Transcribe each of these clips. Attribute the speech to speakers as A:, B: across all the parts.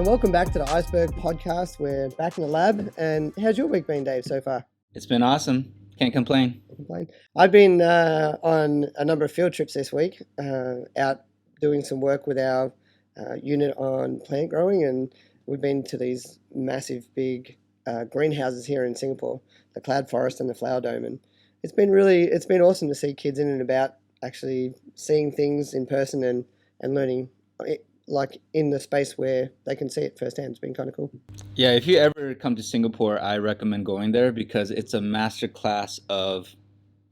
A: welcome back to the Iceberg podcast. We're back in the lab. And how's your week been, Dave, so far?
B: It's been awesome. Can't complain.
A: I've been on a number of field trips this week, out doing some work with our unit on plant growing, and we've been to these massive, big greenhouses here in Singapore, the Cloud Forest and the Flower Dome, and it's been awesome to see kids in and about, actually seeing things in person and learning like in the space where they can see it firsthand. It's been kind of cool.
B: Yeah, if you ever come to Singapore, I recommend going there because it's a masterclass of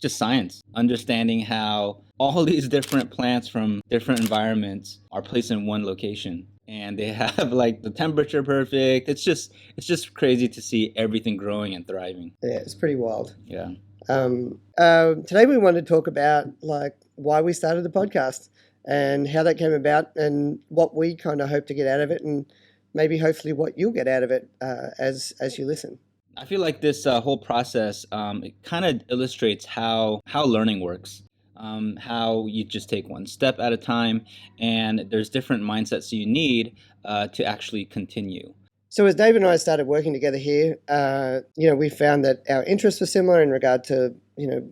B: just science, understanding how all these different plants from different environments are placed in one location. And they have like the temperature perfect. It's just crazy to see everything growing and thriving.
A: Yeah, it's pretty wild.
B: Yeah.
A: Today we wanted to talk about like why we started the podcast and how that came about and what we kind of hope to get out of it, and maybe hopefully what you'll get out of it as you listen.
B: I feel like this whole process, it kind of illustrates how learning works, how you just take one step at a time, and there's different mindsets you need to actually continue.
A: So as Dave and I started working together here, we found that our interests were similar in regard to,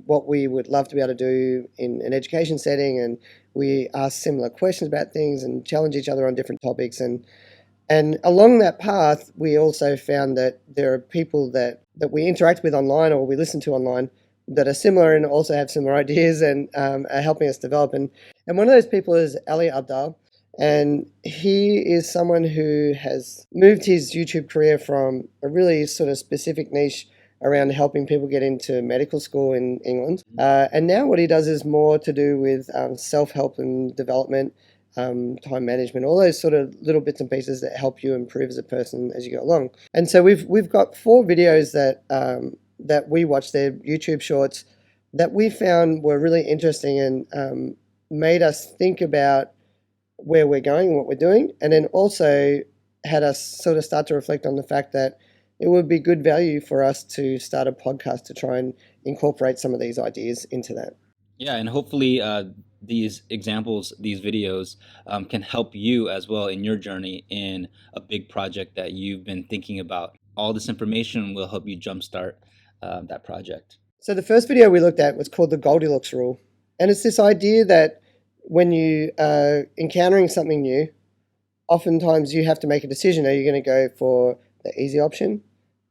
A: what we would love to be able to do in an education setting, and we asked similar questions about things and challenge each other on different topics. And along that path, we also found that there are people that we interact with online or we listen to online that are similar and also have similar ideas and are helping us develop. And one of those people is Abbdal. And he is someone who has moved his YouTube career from a really sort of specific niche around helping people get into medical school in England. And now what he does is more to do with self-help and development, time management, all those sort of little bits and pieces that help you improve as a person as you go along. And so we've got 4 videos that we watched, their YouTube shorts, that we found were really interesting and made us think about where we're going and what we're doing, and then also had us sort of start to reflect on the fact that it would be good value for us to start a podcast to try and incorporate some of these ideas into that.
B: Yeah, and hopefully these examples, these videos can help you as well in your journey in a big project that you've been thinking about. All this information will help you jumpstart that project.
A: So the first video we looked at was called the Goldilocks rule. And it's this idea that when you are encountering something new, oftentimes you have to make a decision. Are you going to go for the easy option,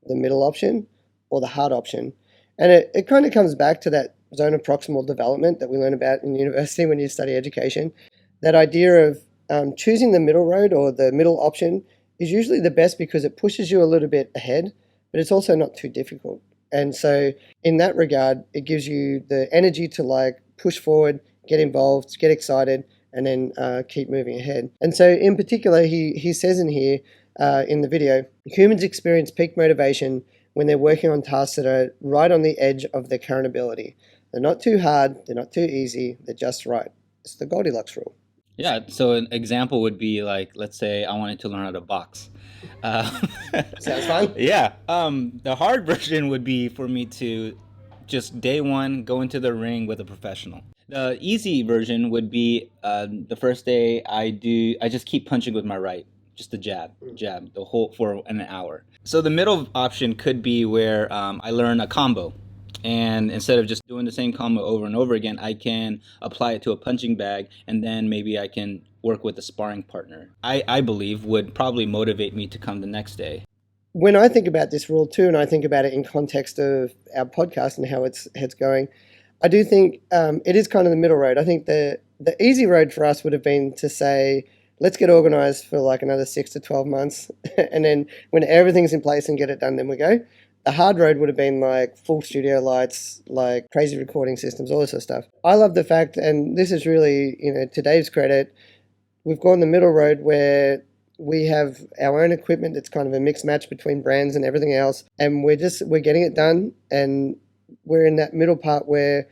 A: the middle option, or the hard option? And it kind of comes back to that zone of proximal development that we learn about in university when you study education. That idea of choosing the middle road or the middle option is usually the best because it pushes you a little bit ahead, but it's also not too difficult. And so in that regard, it gives you the energy to like push forward, get involved, get excited, and then keep moving ahead. And so in particular, he says in here, in the video, humans experience peak motivation when they're working on tasks that are right on the edge of their current ability. They're not too hard, they're not too easy, they're just right. It's the Goldilocks rule.
B: Yeah, so an example would be like, let's say I wanted to learn how to box.
A: Sounds fun?
B: Yeah. The hard version would be for me to just day one go into the ring with a professional. The easy version would be the first day I just keep punching with my right, just the jab, the whole for an hour. So the middle option could be where I learn a combo. And instead of just doing the same combo over and over again, I can apply it to a punching bag, and then maybe I can work with a sparring partner. I believe would probably motivate me to come the next day.
A: When I think about this rule too, and I think about it in context of our podcast and how it's going, I do think it is kind of the middle road. I think the easy road for us would have been to say, let's get organized for like another 6 to 12 months. And then when everything's in place and get it done, then we go. The hard road would have been like full studio lights, like crazy recording systems, all this sort of stuff. I love the fact, and this is really, to Dave's credit, we've gone the middle road where we have our own equipment that's kind of a mixed match between brands and everything else. And we're getting it done. And we're in that middle part where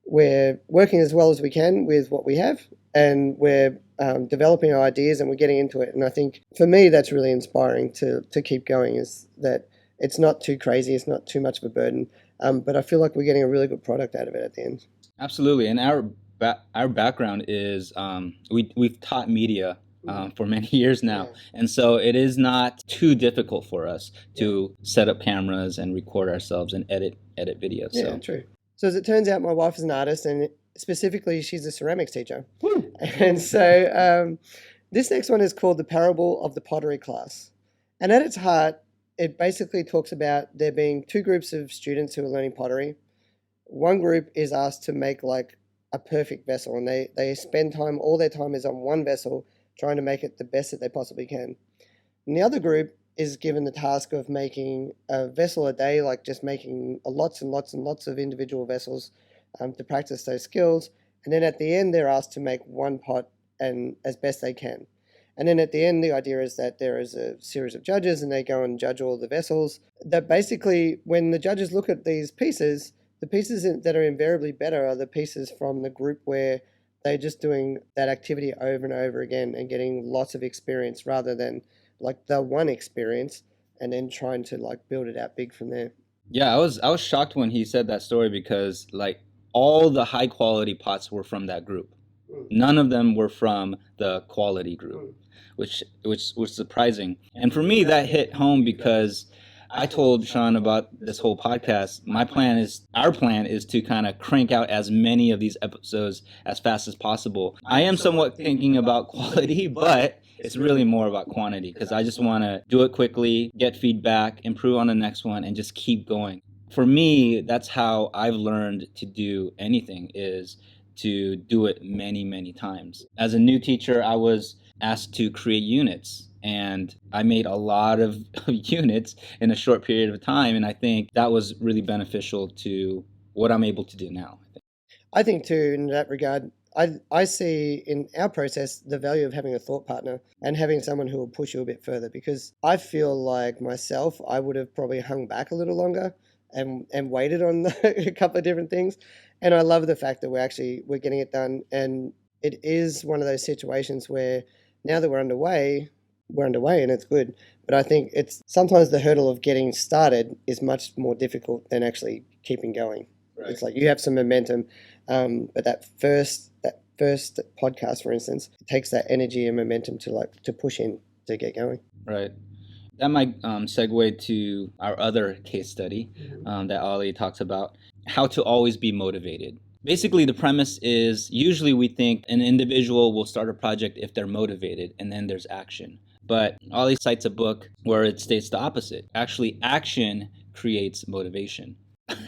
A: we're working as well as we can with what we have. And we're developing our ideas and we're getting into it. And I think for me, that's really inspiring to keep going, is that it's not too crazy. It's not too much of a burden. But I feel like we're getting a really good product out of it at the end.
B: Absolutely. And our background is we've taught media for many years now. And so it is not too difficult for us to set up cameras and record ourselves and edit videos.
A: Yeah,
B: So
A: true. So as it turns out, my wife is an artist, and specifically, she's a ceramics teacher. And so this next one is called The Parable of the Pottery Class. And at its heart, it basically talks about there being two groups of students who are learning pottery. One group is asked to make like a perfect vessel, and they spend time, all their time is on one vessel, trying to make it the best that they possibly can. And the other group is given the task of making a vessel a day, like just making lots and lots and lots of individual vessels to practice those skills. And then at the end, they're asked to make one pot and as best they can. And then at the end, the idea is that there is a series of judges and they go and judge all the vessels. That basically, when the judges look at these pieces, the pieces that are invariably better are the pieces from the group where they're just doing that activity over and over again and getting lots of experience rather than like the one experience and then trying to like build it out big from there.
B: yeah, I was shocked when he said that story because like all the high quality pots were from that group. None of them were from the quality group, which was surprising. And for me, that hit home because I told Shaun about this whole podcast. Our plan is to kind of crank out as many of these episodes as fast as possible. I am somewhat thinking about quality, but it's really more about quantity because I just want to do it quickly, get feedback, improve on the next one, and just keep going. For me, that's how I've learned to do anything is to do it many, many times. As a new teacher, I was asked to create units and I made a lot of units in a short period of time. And I think that was really beneficial to what I'm able to do now.
A: I think too, in that regard, I see in our process the value of having a thought partner and having someone who will push you a bit further because I feel like myself, I would have probably hung back a little longer and waited on a couple of different things. And I love the fact that we're getting it done. And it is one of those situations where now that we're underway and it's good. But I think it's sometimes the hurdle of getting started is much more difficult than actually keeping going. Right. It's like you have some momentum, but that first podcast, for instance, it takes that energy and momentum to push in to get going.
B: Right. That might segue to our other case study that Ollie talks about, how to always be motivated. Basically, the premise is usually we think an individual will start a project if they're motivated, and then there's action. But Ollie cites a book where it states the opposite. Actually, action creates motivation.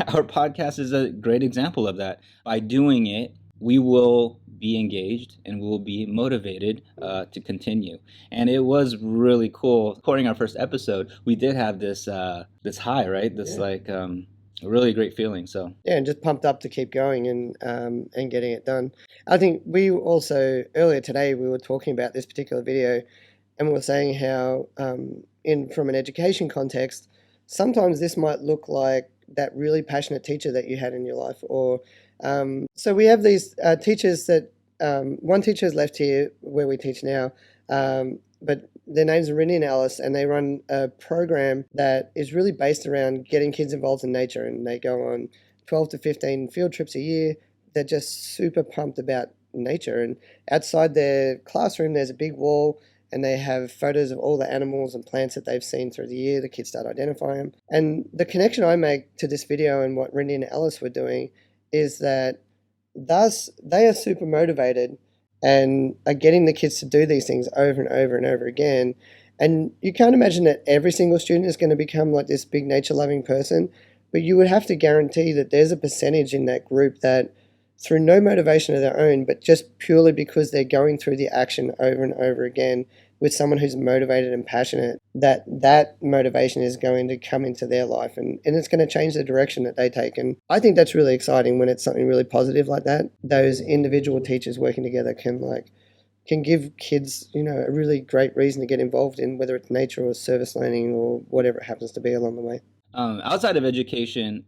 B: Our podcast is a great example of that. By doing it, we will be engaged and we will be motivated to continue. And it was really cool. Recording our first episode, we did have this high, right? This really great feeling. So
A: yeah, and just pumped up to keep going and getting it done. I think we also earlier today we were talking about this particular video, and we were saying how from an education context, sometimes this might look like that really passionate teacher that you had in your life, or so we have these teachers that one teacher has left here where we teach now, but their names are Rindy and Alice, and they run a program that is really based around getting kids involved in nature, and they go on 12 to 15 field trips a year. They're just super pumped about nature, and outside their classroom there's a big wall and they have photos of all the animals and plants that they've seen through the year. The kids start identifying them. And the connection I make to this video and what Rindy and Alice were doing is that thus they are super motivated and are getting the kids to do these things over and over and over again. And you can't imagine that every single student is going to become like this big nature-loving person, but you would have to guarantee that there's a percentage in that group that through no motivation of their own, but just purely because they're going through the action over and over again with someone who's motivated and passionate, that motivation is going to come into their life and it's going to change the direction that they take. And I think that's really exciting when it's something really positive like that. Those individual teachers working together can give kids, a really great reason to get involved in, whether it's nature or service learning or whatever it happens to be along the way.
B: Outside of education,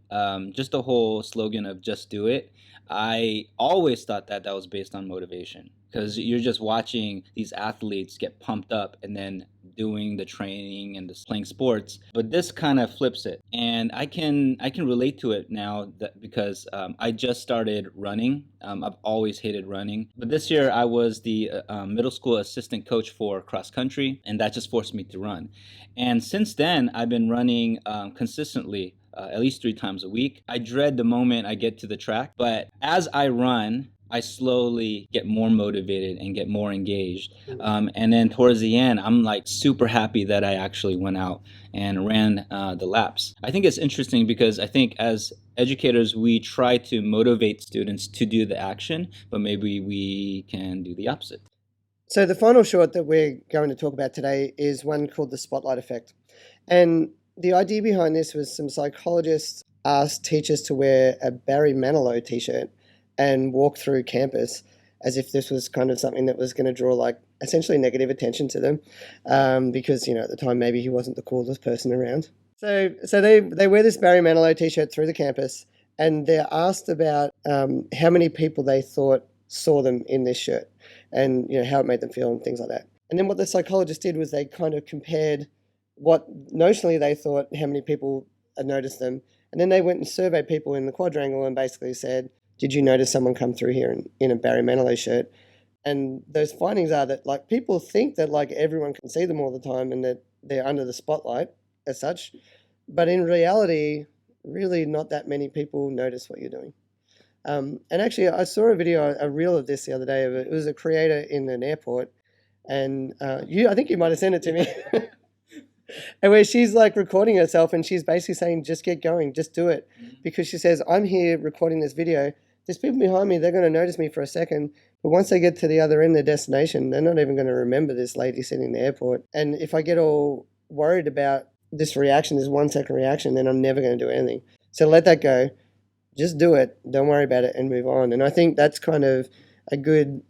B: just the whole slogan of just do it, I always thought that was based on motivation. because you're just watching these athletes get pumped up and then doing the training and just playing sports. But this kind of flips it, and I can relate to it now because I just started running. I've always hated running, but this year I was the middle school assistant coach for cross country, and that just forced me to run. And since then, I've been running consistently. At least 3 times a week. I dread the moment I get to the track, but as I run, I slowly get more motivated and get more engaged. And then towards the end, I'm like super happy that I actually went out and ran the laps. I think it's interesting because I think as educators, we try to motivate students to do the action, but maybe we can do the opposite.
A: So the final short that we're going to talk about today is one called the spotlight effect. And the idea behind this was some psychologists asked teachers to wear a Barry Manilow t-shirt and walk through campus as if this was kind of something that was going to draw like essentially negative attention to them, because at the time maybe he wasn't the coolest person around. So they wear this Barry Manilow t-shirt through the campus, and they're asked about how many people they thought saw them in this shirt, and how it made them feel and things like that. And then what the psychologists did was they kind of compared what notionally they thought how many people had noticed them, and then they went and surveyed people in the quadrangle and basically said, did you notice someone come through here in a Barry Manilow shirt? And those findings are that like people think that like everyone can see them all the time and that they're under the spotlight as such, but in reality really not that many people notice what you're doing. And actually I saw a reel of this the other day. It was a creator in an airport, and I think you might have sent it to me. And where she's like recording herself and she's basically saying, just get going, just do it. Because she says, I'm here recording this video. There's people behind me, they're going to notice me for a second. But once they get to the other end of their destination, they're not even going to remember this lady sitting in the airport. And if I get all worried about this reaction, this 1 second reaction, then I'm never going to do anything. So let that go. Just do it. Don't worry about it and move on. And I think that's kind of a good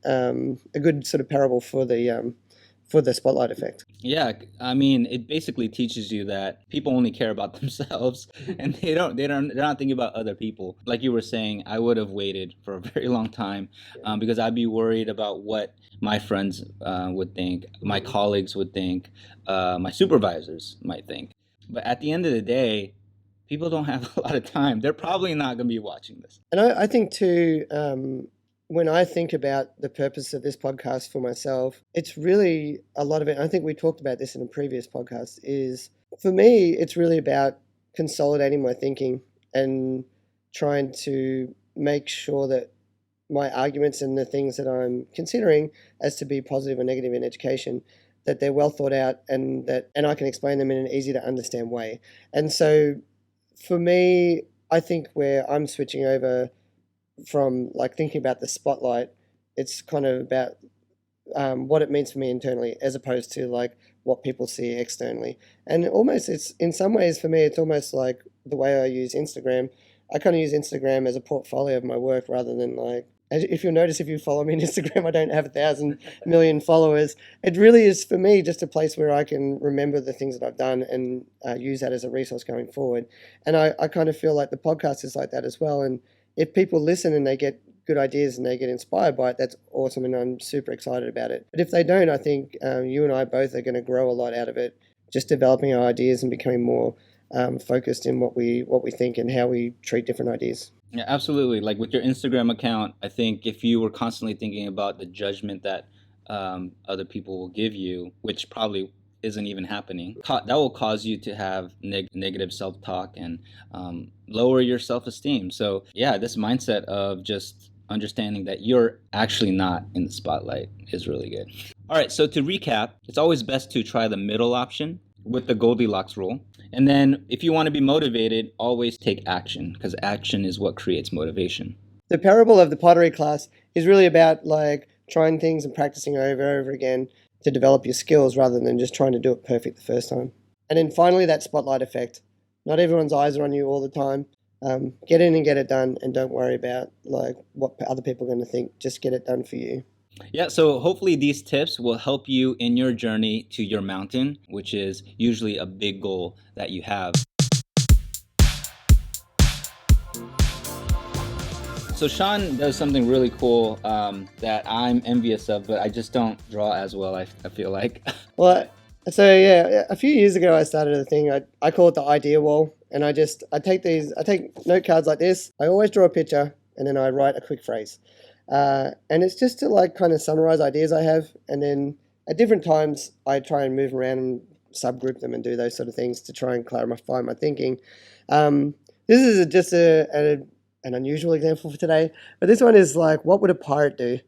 A: sort of parable for the spotlight effect.
B: Yeah, I mean, it basically teaches you that people only care about themselves, and they're not thinking about other people. Like you were saying, I would have waited for a very long time because I'd be worried about what my friends would think, my colleagues would think, my supervisors might think. But at the end of the day, people don't have a lot of time. They're probably not going to be watching this.
A: And I think too, when I think about the purpose of this podcast for myself, it's really a lot of it. I think we talked about this in a previous podcast. Is for me, it's really about consolidating my thinking and trying to make sure that my arguments and the things that I'm considering as to be positive or negative in education, that they're well thought out and I can explain them in an easy to understand way. And so for me, I think where I'm switching over from like thinking about the spotlight, it's kind of about what it means for me internally as opposed to like what people see externally. And almost it's in some ways for me, it's almost like the way I use Instagram. I kind of use Instagram as a portfolio of my work rather than like, if you'll notice, if you follow me on Instagram, I don't have 1,000 million followers. It really is for me just a place where I can remember the things that I've done and use that as a resource going forward. And I kind of feel like the podcast is like that as well. And if people listen and they get good ideas and they get inspired by it, that's awesome, and I'm super excited about it. But if they don't, I think you and I both are going to grow a lot out of it, just developing our ideas and becoming more focused in what we think and how we treat different ideas.
B: Yeah, absolutely. Like with your Instagram account, I think if you were constantly thinking about the judgment that other people will give you, which probably isn't even happening, that will cause you to have negative self-talk and lower your self-esteem. So yeah, this mindset of just understanding that you're actually not in the spotlight is really good. All right, so to recap, it's always best to try the middle option with the Goldilocks rule. And then if you want to be motivated, always take action, because action is what creates motivation.
A: The parable of the pottery class is really about like trying things and practicing over and over again to develop your skills rather than just trying to do it perfect the first time. And then finally, that spotlight effect. Not everyone's eyes are on you all the time. Get in and get it done, and don't worry about like what other people are going to think. Just get it done for you.
B: Yeah, so hopefully these tips will help you in your journey to your mountain, which is usually a big goal that you have. So Shaun does something really cool that I'm envious of, but I just don't draw as well. I feel like.
A: Well, so yeah, a few years ago I started a thing. I call it the idea wall, and I take note cards like this. I always draw a picture, and then I write a quick phrase, and it's just to like kind of summarize ideas I have, and then at different times I try and move around and subgroup them and do those sort of things to try and clarify my thinking. This is just an unusual example for today, but this one is like, what would a pirate do?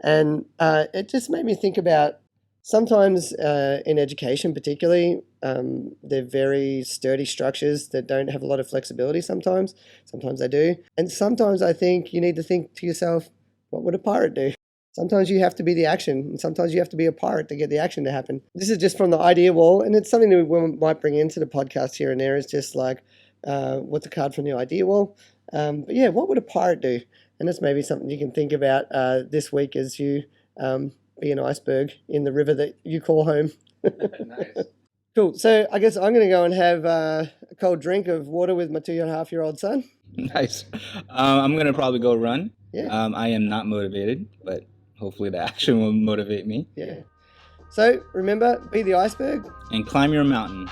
A: And it just made me think about sometimes in education, particularly, they're very sturdy structures that don't have a lot of flexibility sometimes. Sometimes they do. And sometimes I think you need to think to yourself, what would a pirate do? Sometimes you have to be the action, and sometimes you have to be a pirate to get the action to happen. This is just from the idea wall, and it's something that we might bring into the podcast here and there. Is just like, what's a card from the idea wall? But yeah, what would a pirate do? And that's maybe something you can think about this week as you be an iceberg in the river that you call home.
B: Nice.
A: Cool. So I guess I'm going to go and have a cold drink of water with my 2.5-year-old son.
B: Nice. I'm gonna probably go run.
A: Yeah.
B: I am not motivated, but hopefully the action will motivate me.
A: Yeah. So remember, be the iceberg.
B: And climb your mountain.